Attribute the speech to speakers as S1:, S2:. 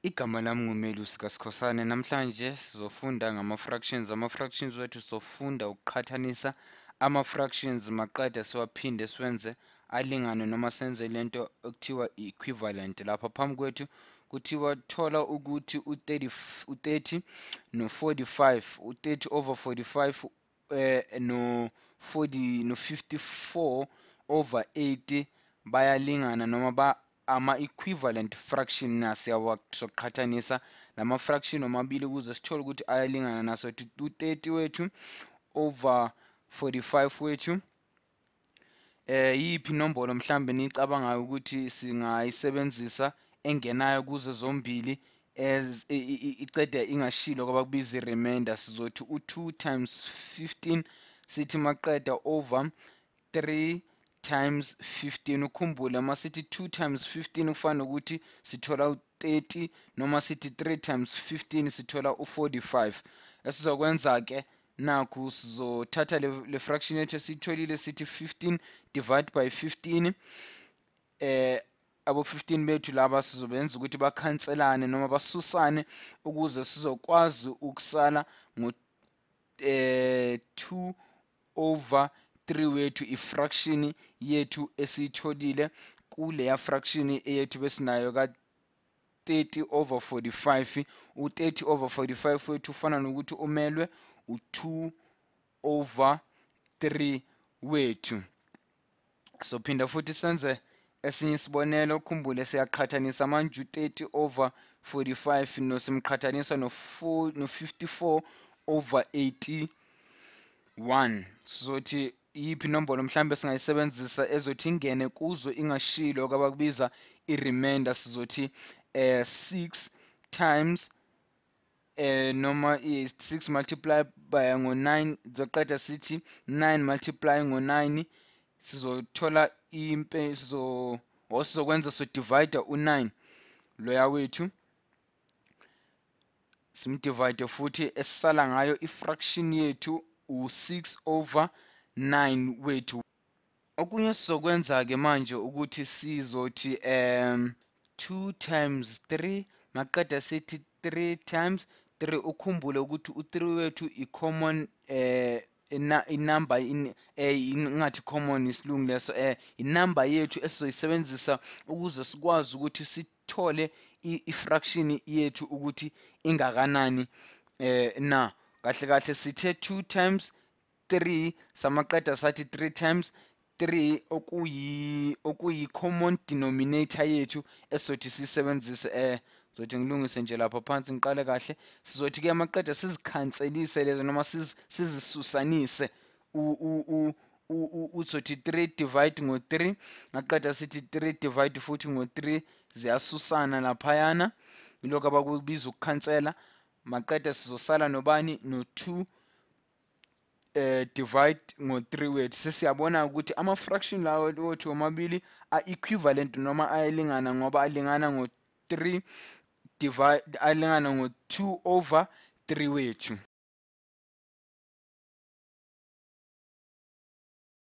S1: Igama lami nguMelusi kaSkhosana. Namhlanje sizofunda ngama-fractions. Ama-fractions wethu sizofunda ukuqhathanisa ama-fractions maqeda siwaphinde siwenze alingane noma senze lento okuthiwa i-equivalent. Lapha phambi kwethu kuthiwa thola ukuthi u-30 no-45, u-30 over 45 no-54 over 80 bayalingana noma ama-equivalent fraction siyoqhathanisa lama-fraction omabili ukuze sithole ukuthi ayalingana naso. U-30 wethu over 45 wethu, yiphi inombolo mhlambe nicabangayo ukuthi singayisebenzisa engenayo kuzo zombili iceda ingashilo kwabakubiza i-remainder? Sizothi u-2 times 15 sithi maqeda over 3 times 15. Ukhumbule masithi 2 times 15 kufana ukuthi sithola u-30 noma sithi 3 times 15 sithola u-45. Esizokwenza ke nakhu sizothatha le fraction yethu esiyitholile sithi 15 divide by 15, abo 15 bethu laba sizobenza ukuthi bakhanselane noma basusane ukuze sizokwazi ukusala ngo 2 over 3 wethu ifraction yethu esiyitholile kuleya fraction eyethu besinayo ka 30 over 45. U-30 over 45 wethu ufana nokuthi umelwe u-2 over 3 wethu. So phinda futhi senze esinye isibonelo. Ukhumbule siyaqhathanisa manje u-30 over 45 nosimqhathanisa no-54 over 81. Sizothi yiphi inombolo mhlambe singayisebenzisa ezothi ingene kuzo ingashilo kwabakubiza i-remainder? Sizothi 6 times noma 6 multiply by ngo-9 zoqeda sithi 9 multiply ngo-9 sizothola sizokwenza divide u-9 loya wethu simdivide futhi esisala ngayo ifraction yethu u-6 over 9 wethu. Okunye sizokwenza ke manje ukuthi sizothi 2 times 3 maqeda sithi 3 times 3. Ukhumbule ukuthi u-3 wethu i-common inumber ingathi common isilungu leso, inumber yethu esizoyisebenzisa ukuze sikwazi ukuthi sithole ifraction yethu ukuthi ingakanani. Na kahle kahle sithe 2 times 3 samaqeda sathi 3 times 3 okuyi common denominator yethu esizothi sisebenzise. Zothi ngilungise nje lapha phansi ngiqale kahle. Sizothi ke maqeda sizikhanselise lezo noma sizisusanise uzothi 3 divide ngo-3 ngaqeda sithi 3 divide futhi ngo-3 ziyasusana laphayana, yilokho abakubiza ukukhansela. Maqeda sizosala nobani no-2 divide ngo-3 wethu. Sesiyabona ukuthi ama-fraction lawo wethu omabili a-equivalent noma ayalingana ngoba alingana ngo-3 alingana ngo-2 over 3 wethu.